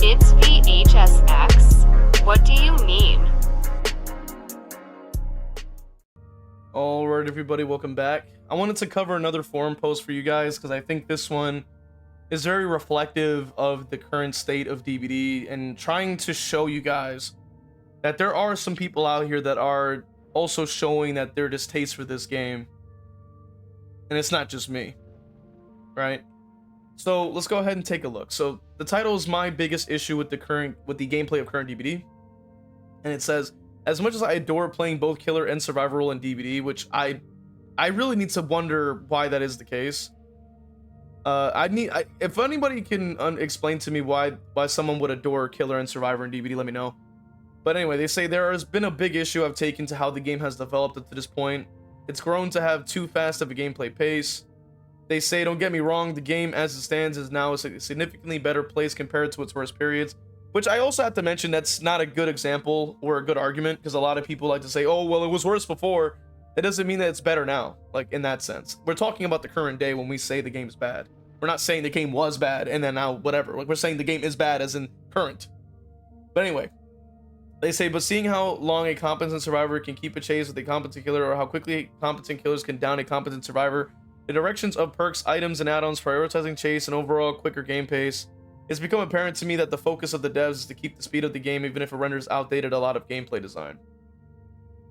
It's v.h.s.x. What do you mean? Alright everybody, welcome back. I wanted to cover another forum post for you guys because I think this one is very reflective of the current state of DBD and trying to show you guys that there are some people out here that are also showing that their distaste for this game. And it's not just me, right? So let's go ahead and take a look. So the title is my biggest issue with the gameplay of current DBD. And it says, as much as I adore playing both killer and survivor role in DBD, which I really need to wonder why that is the case. If anybody can explain to me why someone would adore killer and survivor in DBD, let me know. But anyway, they say there has been a big issue I've taken to how the game has developed up to this point. It's grown to have too fast of a gameplay pace. They say, don't get me wrong, the game as it stands is now a significantly better place compared to its worst periods. Which I also have to mention, that's not a good example or a good argument, because a lot of people like to say, oh, well, it was worse before. That doesn't mean that it's better now, like in that sense. We're talking about the current day when we say the game's bad. We're not saying the game was bad and then now whatever. Like, we're saying the game is bad as in current. But anyway, they say, but seeing how long a competent survivor can keep a chase with a competent killer, or how quickly competent killers can down a competent survivor, the directions of perks, items, and add-ons prioritizing chase and overall quicker game pace, it's become apparent to me that the focus of the devs is to keep the speed of the game even if it renders outdated a lot of gameplay design.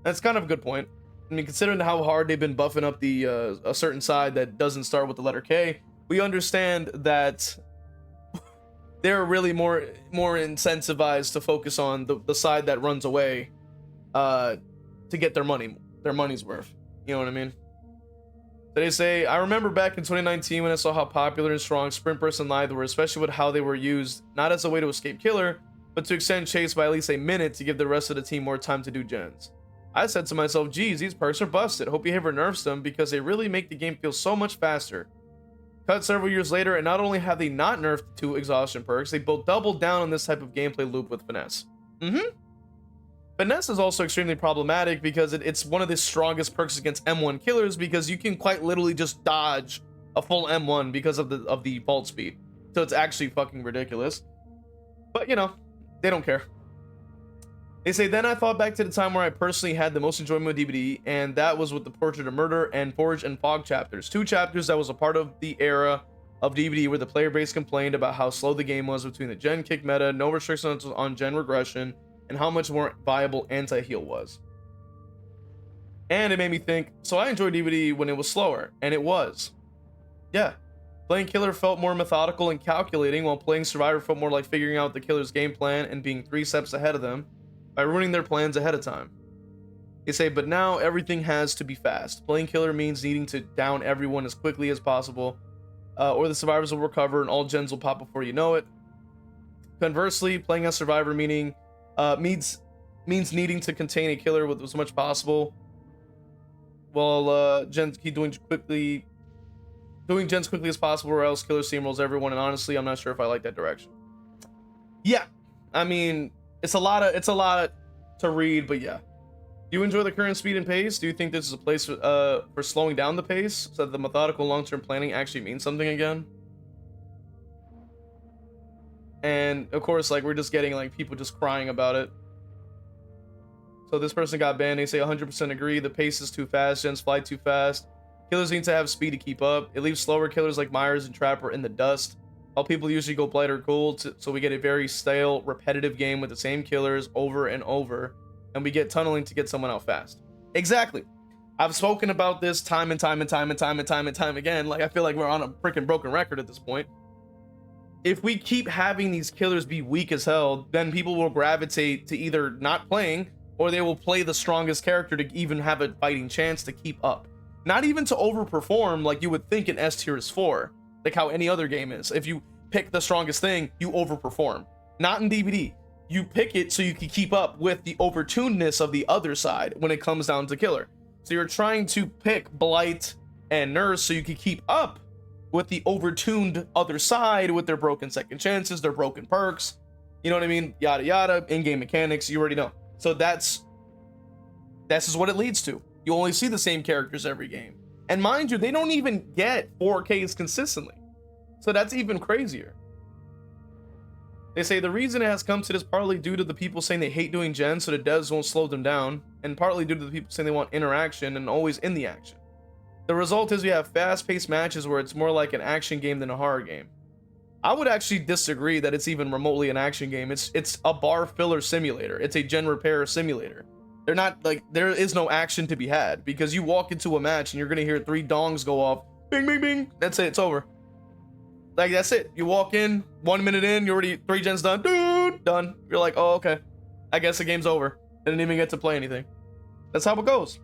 That's kind of a good point. I mean, considering how hard they've been buffing up the a certain side that doesn't start with the letter K, we understand that they're really more incentivized to focus on the side that runs away to get their money's worth. You know what I mean? They say, I remember back in 2019 when I saw how popular and strong Sprint Burst and Lithe were, especially with how they were used, not as a way to escape killer, but to extend chase by at least a minute to give the rest of the team more time to do gens. I said to myself, geez, these perks are busted. Hope behavior nerfs them because they really make the game feel so much faster. Cut several years later, and not only have they not nerfed the two exhaustion perks, they both doubled down on this type of gameplay loop with Finesse. Finesse is also extremely problematic because it's one of the strongest perks against M1 killers, because you can quite literally just dodge a full M1 because of the vault speed. So it's actually fucking ridiculous. But you know, they don't care. They say, then I thought back to the time where I personally had the most enjoyment with DBD, and that was with the Portrait of Murder and Forge and Fog chapters. Two chapters that was a part of the era of DBD where the player base complained about how slow the game was between the gen kick meta, no restrictions on gen regression, and how much more viable anti-heal was. And it made me think, so I enjoyed DBD when it was slower, and it was. Yeah, playing killer felt more methodical and calculating, while playing survivor felt more like figuring out the killer's game plan and being 3 steps ahead of them by ruining their plans ahead of time. They say, but now everything has to be fast. Playing killer means needing to down everyone as quickly as possible, or the survivors will recover and all gens will pop before you know it. Conversely, playing as survivor means needing to contain a killer with as much possible, while gens keep doing gens quickly as possible, or else killer steamrolls everyone. And honestly, I'm not sure if I like that direction. Yeah, I mean, it's a lot to read, but yeah. Do you enjoy the current speed and pace? Do you think this is a place for slowing down the pace so that the methodical long-term planning actually means something again? And of course, like, we're just getting like people just crying about it. So this person got banned. They say 100% agree. The pace is too fast. Gens fly too fast. Killers need to have speed to keep up. It leaves slower killers like Myers and Trapper in the dust. All people usually go blight or cool, so we get a very stale, repetitive game with the same killers over and over, and we get tunneling to get someone out fast. Exactly. I've spoken about this time and time again. Like, I feel like we're on a freaking broken record at this point. If we keep having these killers be weak as hell, then people will gravitate to either not playing, or they will play the strongest character to even have a fighting chance to keep up. Not even to overperform like you would think an S tier is for, like how any other game is. If you pick the strongest thing, you overperform. Not in DBD. You pick it so you can keep up with the overtunedness of the other side when it comes down to killer. So you're trying to pick Blight and Nurse so you can keep up with the overtuned other side with their broken second chances, their broken perks, you know what I mean? Yada yada, in-game mechanics, you already know. So that's just what it leads to. You only see the same characters every game. And mind you, they don't even get 4Ks consistently. So that's even crazier. They say the reason it has come to this partly due to the people saying they hate doing gens so the devs won't slow them down, and partly due to the people saying they want interaction and always in the action. The result is we have fast-paced matches where it's more like an action game than a horror game. I would actually disagree that it's even remotely an action game. It's a bar filler simulator. It's a gen repair simulator. They're not like, there is no action to be had because you walk into a match and you're gonna hear 3 dongs go off, bing bing bing, that's it, it's over. Like, that's it. You walk in, 1 minute in, you're already 3 gens done, done. You're like, oh, okay, I guess the game's over. Didn't even get to play anything. That's how it goes.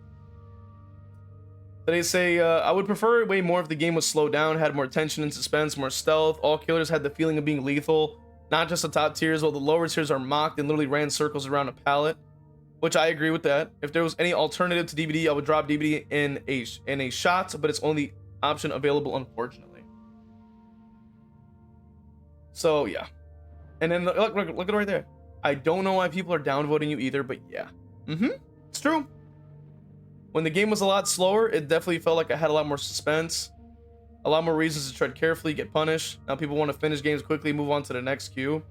They say, I would prefer it way more if the game was slowed down, had more tension and suspense, more stealth. All killers had the feeling of being lethal, not just the top tiers, while the lower tiers are mocked and literally ran circles around a pallet, which I agree with that. If there was any alternative to DVD, I would drop DVD in a shot, but it's only option available, unfortunately. So yeah, and then look at it right there. I don't know why people are downvoting you either, but yeah, it's true. When the game was a lot slower, it definitely felt like I had a lot more suspense, a lot more reasons to tread carefully, get punished. Now people want to finish games quickly, move on to the next queue. In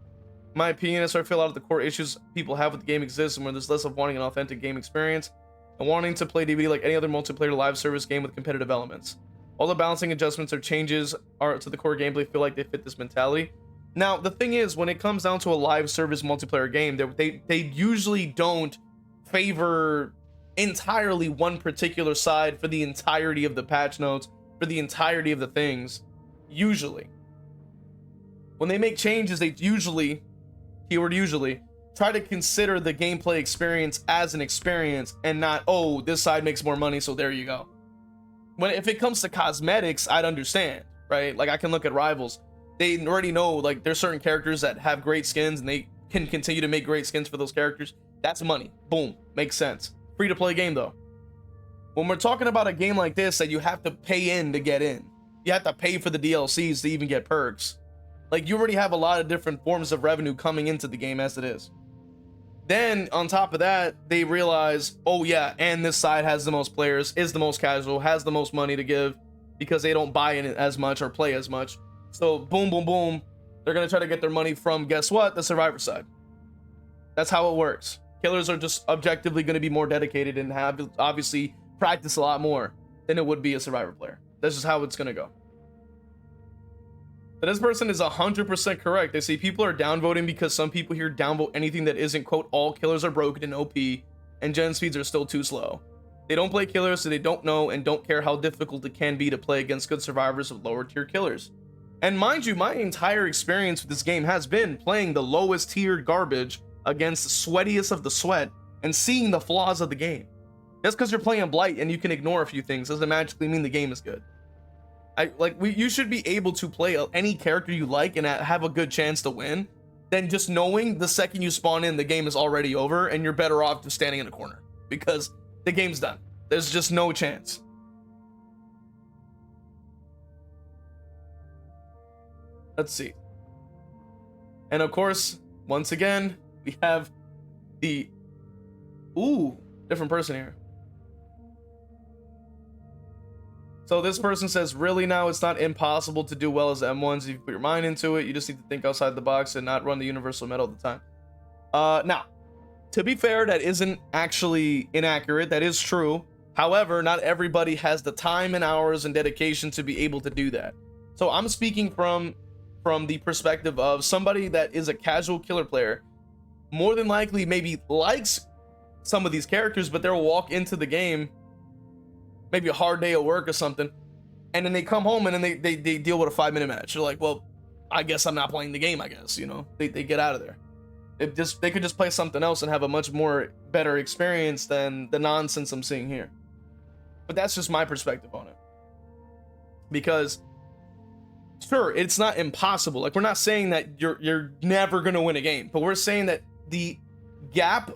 my opinion, I feel a lot of the core issues people have with the game exist, and where there's less of wanting an authentic game experience and wanting to play DVD like any other multiplayer live service game with competitive elements. All the balancing adjustments or changes to the core gameplay feel like they fit this mentality. Now, the thing is, when it comes down to a live service multiplayer game, they usually don't favor entirely one particular side for the entirety of the patch notes, for the entirety of the things. Usually when they make changes, they usually, keyword usually, try to consider the gameplay experience as an experience and not, oh, this side makes more money, so there you go. If it comes to cosmetics, I'd understand, right? Like, I can look at Rivals, they already know, like, there's certain characters that have great skins and they can continue to make great skins for those characters. That's money. Boom, makes sense. Free to play game though. When we're talking about a game like this that you have to pay in to get in, you have to pay for the DLCs to even get perks. Like, you already have a lot of different forms of revenue coming into the game as it is. Then on top of that, they realize, oh yeah, and this side has the most players, is the most casual, has the most money to give because they don't buy in it as much or play as much. So boom, boom, boom, they're gonna try to get their money from, guess what, the survivor side. That's how it works. Killers are just objectively going to be more dedicated and have obviously practice a lot more than it would be a survivor player. That's just how it's going to go. But this person is 100% correct. They say people are downvoting because some people here downvote anything that isn't, quote, all killers are broken and OP, and gen speeds are still too slow. They don't play killers, so they don't know and don't care how difficult it can be to play against good survivors of lower tier killers. And mind you, my entire experience with this game has been playing the lowest tiered garbage against the sweatiest of the sweat and seeing the flaws of the game. Just because you're playing Blight and you can ignore a few things doesn't magically mean the game is good. You should be able to play any character you like and have a good chance to win, than just knowing the second you spawn in, the game is already over and you're better off just standing in a corner because the game's done. There's just no chance. Let's see. And of course, once again, we have the different person here. So this person says, really now it's not impossible to do well as M1s if you put your mind into it. You just need to think outside the box and not run the universal meta all the time. Now, to be fair, that isn't actually inaccurate. That is true. However, not everybody has the time and hours and dedication to be able to do that. So I'm speaking from the perspective of somebody that is a casual killer player, more than likely maybe likes some of these characters, but they'll walk into the game, maybe a hard day at work or something, and then they come home and then they deal with a 5-minute match. They're like, well, I guess I'm not playing the game, I guess, you know. They get out of there. They could just play something else and have a much more better experience than the nonsense I'm seeing here. But that's just my perspective on it. Because sure, it's not impossible. Like, we're not saying that you're never gonna win a game, but we're saying that the gap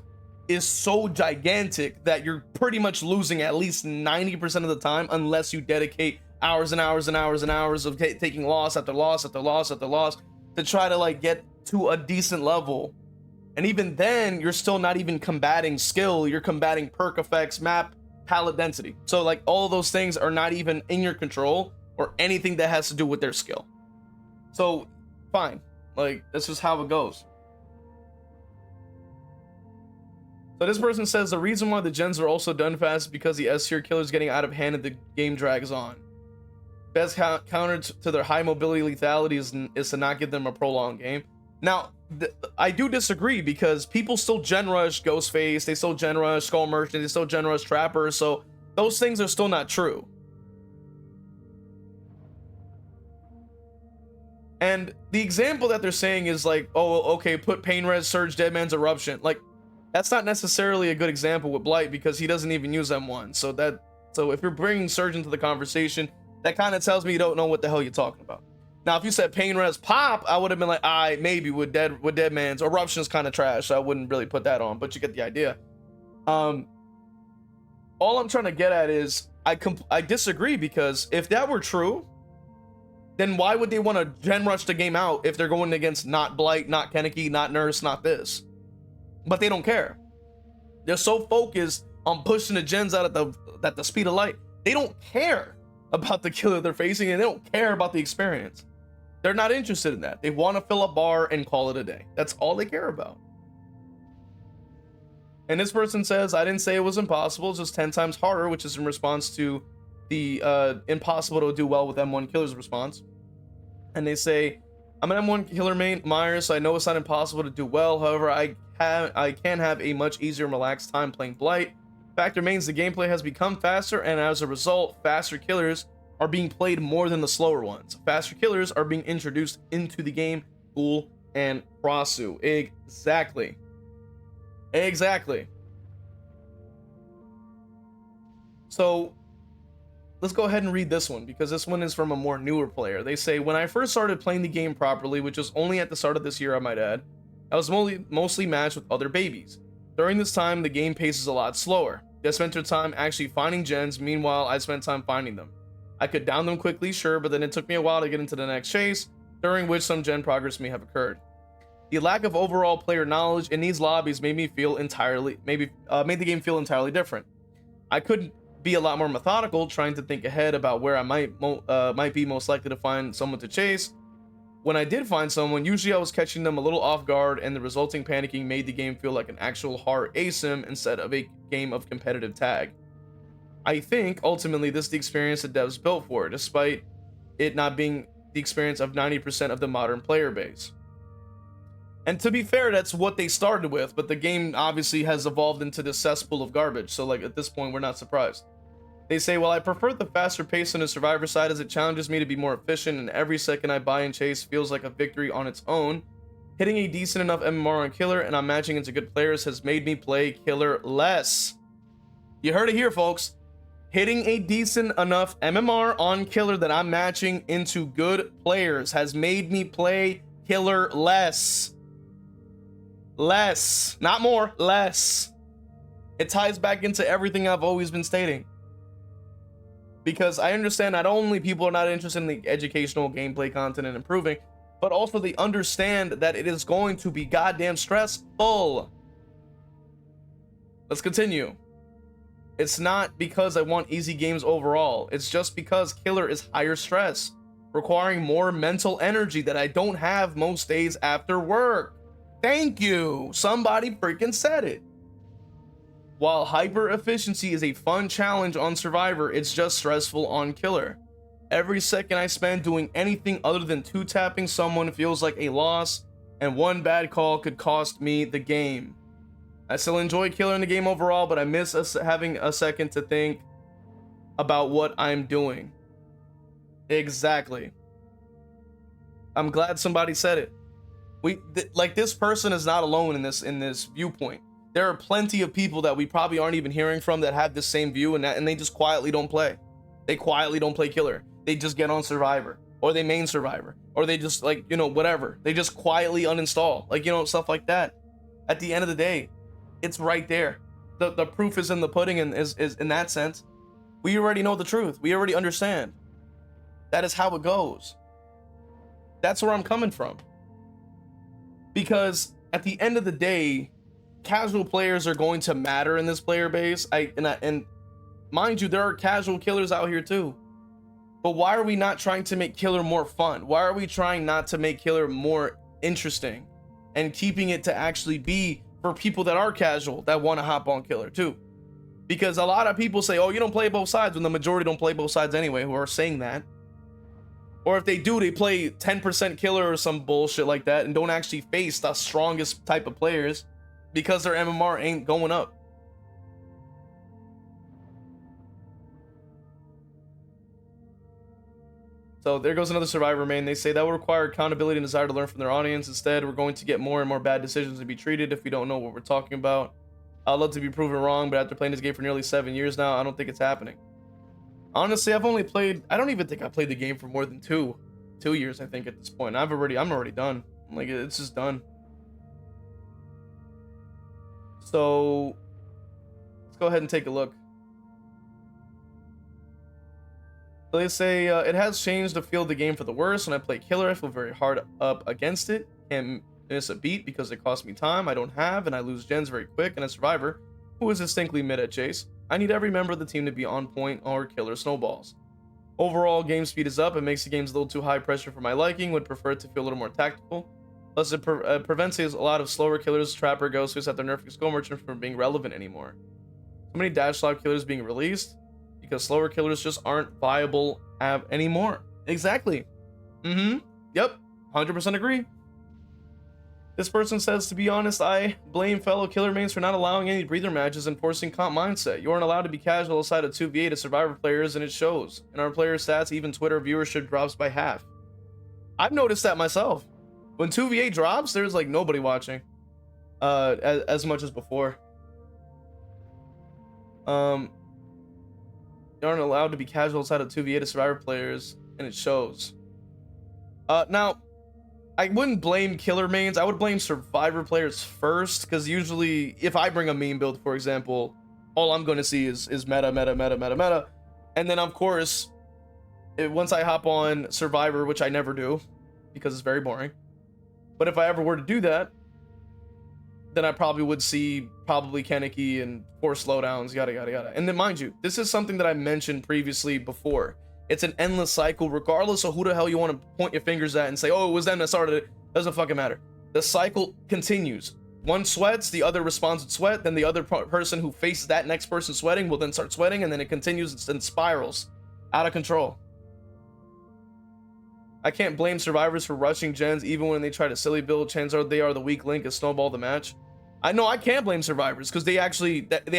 is so gigantic that you're pretty much losing at least 90% of the time unless you dedicate hours and hours and hours and hours of taking loss after loss after loss after loss to try to like get to a decent level. And even then, you're still not even combating skill, you're combating perk effects, map, palette density. So like all of those things are not even in your control or anything that has to do with their skill. So fine, Like, that's just how it goes. So this person says the reason why the gens are also done fast is because the S tier killer is getting out of hand and the game drags on. Best counter to their high mobility lethality is to not give them a prolonged game. Now, I do disagree, because people still gen rush Ghostface, they still gen rush Skull Merchant, they still gen rush Trapper, so those things are still not true. And the example that they're saying is like, oh, okay, put Pain Res, Surge, Deadman's Eruption. Like, that's not necessarily a good example with Blight, because he doesn't even use M1. So if you're bringing Surge into the conversation, that kind of tells me you don't know what the hell you're talking about. Now, if you said Pain Res Pop, I would have been like, maybe with Deadman's Eruption's kind of trash, so I wouldn't really put that on, but you get the idea. All I'm trying to get at is I disagree, because if that were true, then why would they want to gen rush the game out if they're going against not Blight, not Kenneki, not Nurse, not this? But they don't care. They're so focused on pushing the gens out at the speed of light. They don't care about the killer they're facing, and they don't care about the experience. They're not interested in that. They want to fill a bar and call it a day. That's all they care about. And this person says, I didn't say it was impossible, it's just 10 times harder, which is in response to the impossible to do well with M1 killer's response. And they say, I'm an M1 killer main Myers, so I know it's not impossible to do well. However, I can have a much easier and relaxed time playing Blight. Fact remains, the gameplay has become faster, and as a result, faster killers are being played more than the slower ones. Faster killers are being introduced into the game, Ghoul and Prasu. Exactly. So let's go ahead and read this one, because this one is from a more newer player. They say, when I first started playing the game properly, which was only at the start of this year, I might add, I was mostly matched with other babies. During this time, the game pace is a lot slower. They spent their time actually finding gens, meanwhile I spent time finding them. I could down them quickly, sure, but then it took me a while to get into the next chase, during which some gen progress may have occurred. The lack of overall player knowledge in these lobbies made the game feel entirely different. I could be a lot more methodical, trying to think ahead about where I might be most likely to find someone to chase. When I did find someone, usually I was catching them a little off guard, and the resulting panicking made the game feel like an actual horror ASIM instead of a game of competitive tag. I think, ultimately, this is the experience the devs built for, despite it not being the experience of 90% of the modern player base. And to be fair, that's what they started with, but the game obviously has evolved into this cesspool of garbage, so like at this point, we're not surprised. They say, well, I prefer the faster pace on the survivor side as it challenges me to be more efficient, and every second I buy and chase feels like a victory on its own. Hitting a decent enough MMR on killer and I'm matching into good players has made me play killer less. You heard it here, folks. Hitting a decent enough MMR on killer that I'm matching into good players has made me play killer less. Less. Not more, less. It ties back into everything I've always been stating. Because I understand not only people are not interested in the educational gameplay content and improving, but also they understand that it is going to be goddamn stressful. Let's continue. It's not because I want easy games overall. It's just because killer is higher stress, requiring more mental energy that I don't have most days after work. Thank you. Somebody freaking said it. While hyper efficiency is a fun challenge on Survivor, it's just stressful on killer. Every second I spend doing anything other than two-tapping someone feels like a loss, and one bad call could cost me the game. I still enjoy killer in the game overall, but I miss having a second to think about what I'm doing. Exactly. I'm glad somebody said it. Like, this person is not alone in this viewpoint. There are plenty of people that we probably aren't even hearing from that have the same view, and they just quietly don't play. They quietly don't play killer. They just get on Survivor, or they main Survivor, or they just, like, you know, whatever. They just quietly uninstall, like, you know, stuff like that. At the end of the day, it's right there. The proof is in the pudding, and is in that sense. We already know the truth. We already understand. That is how it goes. That's where I'm coming from. Because at the end of the day, casual players are going to matter in this player base. And mind you, there are casual killers out here too. But why are we not trying to make killer more fun? Why are we trying not to make killer more interesting and keeping it to actually be for people that are casual that want to hop on killer too. Because a lot of people say, oh, you don't play both sides, when the majority don't play both sides anyway, who are saying that. Or if they do, they play 10% killer or some bullshit like that and don't actually face the strongest type of players because their MMR ain't going up. So there goes another survivor main. They say that will require accountability and desire to learn from their audience. Instead, we're going to get more and more bad decisions to be treated if we don't know what we're talking about. I'd love to be proven wrong, but after playing this game for nearly 7 years now, I don't think it's happening. Honestly, I've only played, I don't even think I played the game for more than two years, I think, at this point. I'm already done. Like, it's just done. So let's go ahead and take a look. So they say it has changed the feel of the game for the worse. When I play killer, I feel very hard up against it. Can't miss a beat because it costs me time I don't have, and I lose gens very quick. And a survivor who is distinctly mid at chase, I need every member of the team to be on point or killer snowballs. Overall, game speed is up. It makes the games a little too high pressure for my liking. Would prefer it to feel a little more tactical. Plus, it prevents a lot of slower killers, trapper, ghost who's at their nerfing skull merchant from being relevant anymore. So many dash lock killers being released because slower killers just aren't viable anymore. Exactly. Yep. 100% agree. This person says, to be honest, I blame fellow killer mains for not allowing any breather matches and forcing comp mindset. You aren't allowed to be casual outside of 2v8 as survivor players, and it shows. In our player stats, even Twitter viewership drops by half. I've noticed that myself. When 2v8 drops, there's like nobody watching as much as before. You aren't allowed to be casual outside of 2v8 as survivor players, and it shows. Now, I wouldn't blame killer mains. I would blame survivor players first, because usually if I bring a meme build, for example, all I'm going to see is meta, and then of course once I hop on survivor, which I never do because it's very boring, but if I ever were to do that, then I probably would see Kaneki and 4 slowdowns, yada yada yada. And then mind you, this is something that I mentioned previously before. It's an endless cycle, regardless of who the hell you want to point your fingers at and say, oh, it was them that started it. Doesn't fucking matter. The cycle continues. One sweats, the other responds with sweat, then the other person who faces that next person sweating will then start sweating, and then it continues and spirals out of control. I can't blame survivors for rushing gens even when they try to silly build. Chances are they are the weak link and snowball the match. I know I can't blame survivors because they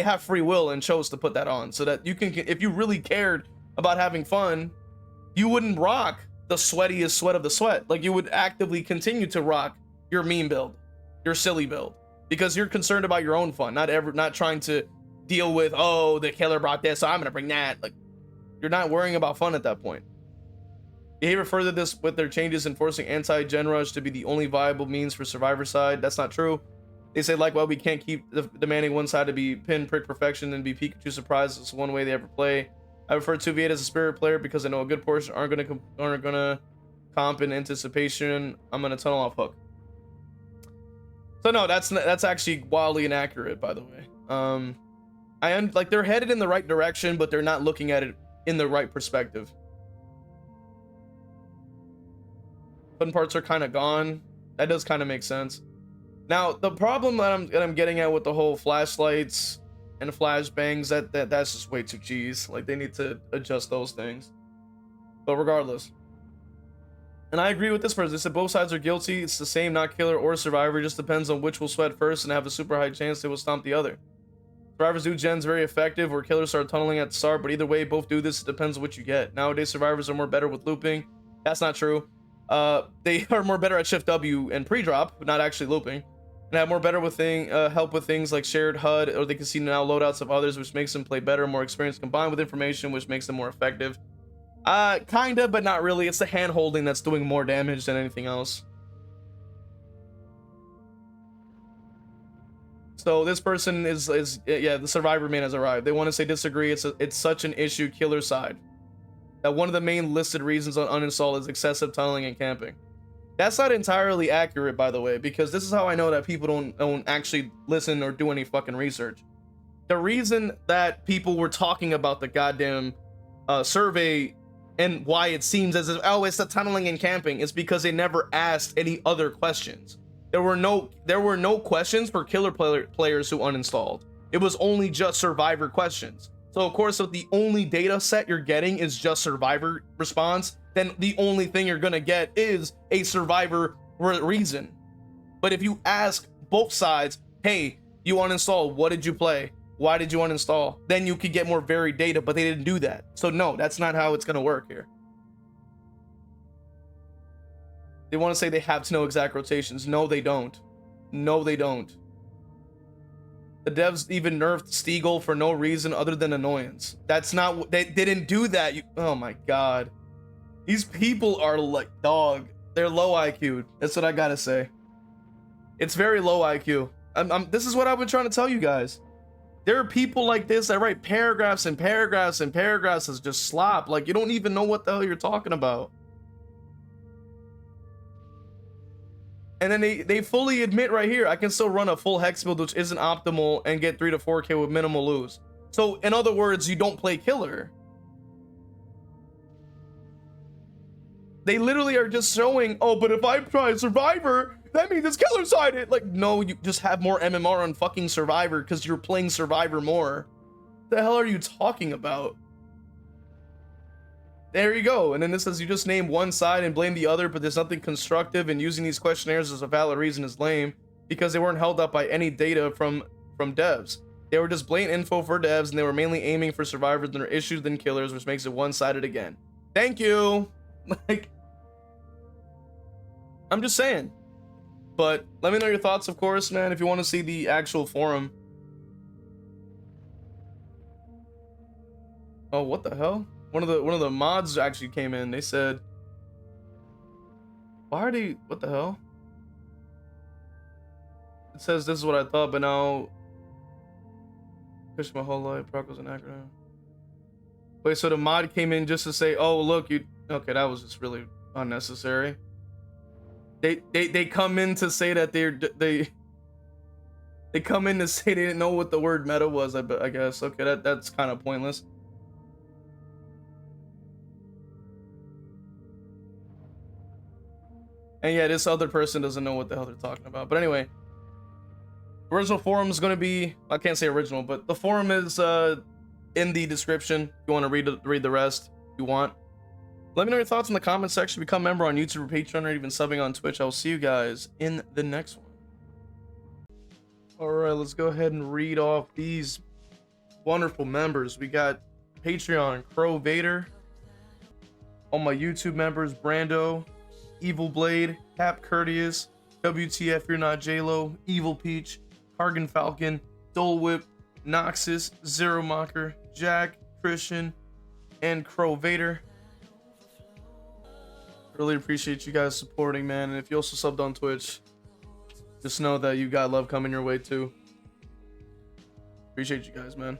have free will and chose to put that on, so that you can, if you really cared about having fun, you wouldn't rock the sweatiest sweat of the sweat. Like, you would actively continue to rock your meme build, your silly build, because you're concerned about your own fun, not trying to deal with, oh, the killer brought this, so I'm gonna bring that. Like, you're not worrying about fun at that point. Behavior furthered this with their changes in forcing anti-gen rush to be the only viable means for survivor side. That's not true. They say, like, well, we can't keep demanding one side to be pin prick perfection and be Pikachu surprise. It's one way they ever play. I prefer 2v8 as a spirit player because I know a good portion aren't gonna comp in anticipation. I'm gonna tunnel off hook. So no, that's actually wildly inaccurate, by the way. I am like, they're headed in the right direction, but they're not looking at it in the right perspective. Fun parts are kind of gone. That does kind of make sense. Now, the problem that I'm getting at with the whole flashlights and flashbangs, that's just way too cheese. Like, they need to adjust those things. But regardless, and I agree with this person. They said both sides are guilty. It's the same, not killer or survivor. It just depends on which will sweat first and have a super high chance they will stomp the other. Survivors do gens very effective, where killers start tunneling at the start, but either way, both do this. It depends on what you get. Nowadays, survivors are more better with looping. That's not true. They are more better at shift W and pre-drop, not actually looping, and have more better with help with things like shared HUD, or they can see now loadouts of others, which makes them play better, more experience combined with information, which makes them more effective. Kinda, but not really. It's the hand holding that's doing more damage than anything else. So this person is yeah, the survivor main has arrived. They want to say disagree. It's such an issue killer side that one of the main listed reasons on uninstall is excessive tunneling and camping. That's not entirely accurate, by the way, because this is how I know that people don't actually listen or do any fucking research. The reason that people were talking about the goddamn survey and why it seems as if, oh, it's the tunneling and camping. It's because they never asked any other questions. There were no questions for killer players who uninstalled. It was only just survivor questions. So of course, if the only data set you're getting is just survivor response, then the only thing you're gonna get is a survivor reason. But if you ask both sides, hey, you uninstalled, what did you play? Why did you uninstall? Then you could get more varied data, but they didn't do that. So no, that's not how it's gonna work here. They want to say they have to know exact rotations. No, they don't. No, they don't. The devs even nerfed Steagle for no reason other than annoyance. That's not, they didn't do that. Oh my God. These people are like, dog. They're low IQ. That's what I gotta say. It's very low IQ. This is what I've been trying to tell you guys. There are people like this that write paragraphs and paragraphs and paragraphs as just slop. Like, you don't even know what the hell you're talking about. And then they fully admit right here, I can still run a full hex build, which isn't optimal, and get 3 to 4K with minimal lose. So in other words, you don't play killer. They literally are just showing, oh, but if I try survivor, that means it's killer sided. Like, no, you just have more MMR on fucking survivor because you're playing survivor more. What the hell are you talking about? There you go. And then this says you just name one side and blame the other, but there's nothing constructive, and using these questionnaires as a valid reason is lame because they weren't held up by any data from devs. They were just blatant info for devs, and they were mainly aiming for survivors that are issues than killers, which makes it one-sided again. Thank you. Like, I'm just saying. But let me know your thoughts, of course, man, if you want to see the actual forum. Oh, what the hell? One of the mods actually came in. They said, why are they, what the hell? It says this is what I thought, but now push my whole life, proc was an acronym. Wait, so the mod came in just to say, oh look, you, okay, that was just really unnecessary. They come in to say that they come in to say they didn't know what the word meta was, I guess. Okay, that's kind of pointless. And yeah, this other person doesn't know what the hell they're talking about. But anyway, original forum is going to be, I can't say original, but the forum is in the description. If you want to read the rest, if you want. Let me know your thoughts in the comment section. Become a member on YouTube or Patreon, or even subbing on Twitch. I will see you guys in the next one. All right, let's go ahead and read off these wonderful members. We got Patreon, Crow Vader. All my YouTube members, Brando, Evil Blade, Cap Courteous, WTF You're Not JLo, Evil Peach, Hargan Falcon, Dole Whip, Noxus, Zero Mocker, Jack, Christian, and Crow Vader. Really appreciate you guys supporting, man. And if you also subbed on Twitch, just know that you got love coming your way too. Appreciate you guys, man.